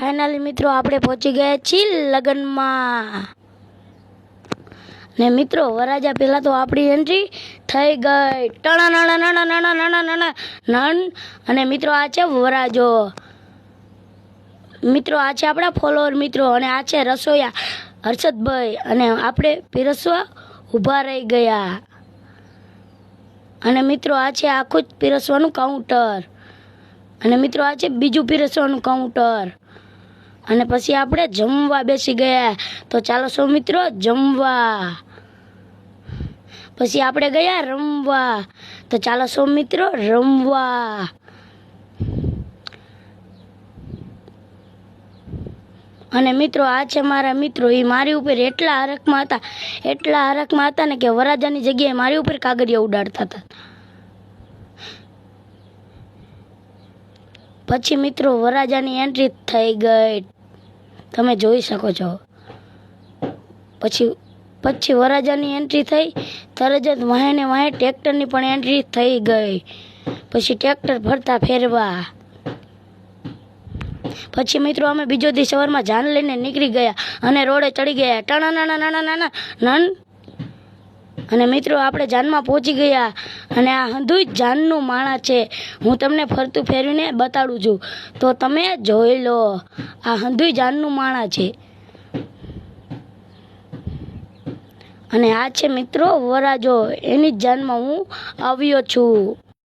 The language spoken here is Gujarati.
ફાઇનલી મિત્રો આપણે પહોંચી ગયા છીએ લગ્નમાં ને મિત્રો વરાજા પહેલા તો આપણી એન્ટ્રી થઈ ગઈ ટણા નાણા નાણા નાણા નાણા નાણા નન અને મિત્રો આ છે વરાજો મિત્રો આ છે આપણા ફોલોઅર મિત્રો અને આ છે રસોયા હર્ષદભાઈ અને આપણે પીરસવા ઊભા રહી ગયા અને મિત્રો આ છે આખું જ પીરસવાનું કાઉન્ટર અને મિત્રો આ છે બીજું પીરસવાનું કાઉન્ટર અને પછી આપણે જમવા બેસી ગયા તો ચાલો સૌ મિત્રો જમવા પછી આપણે ગયા રમવા તો ચાલો સૌ મિત્રો રમવા અને મિત્રો આ છે મારા મિત્રો એ મારી ઉપર એટલા હરખમાં હતા ને કે વરાજાની જગ્યાએ મારી ઉપર કાગળિયા ઉડાડતા હતા પછી મિત્રો વરાજાની એન્ટ્રી થઈ ગઈ તમે જોઈ શકો છો પછી વરાજાની એન્ટ્રી થઈ તરત જ વાહે ટ્રેક્ટરની પણ એન્ટ્રી થઈ ગઈ પછી ટ્રેક્ટર ફરતા ફેરવા પછી મિત્રો અમે બીજો દી સવારમાં જાન લઈને નીકળી ગયા અને રોડે ચડી ગયા ટણા નાના નાના નાના નન અને મિત્રો આપણે જાનમાં પહોંચી ગયા અને આ હંધુય જાનનું માળા છે હું તમને ફરતું ફેરવીને બતાડું છું તો તમે જોઈ લો આ હંધુય જાનનું માળા છે અને આ છે મિત્રો વરાજો એની જ જાનમાં હું આવ્યો છું।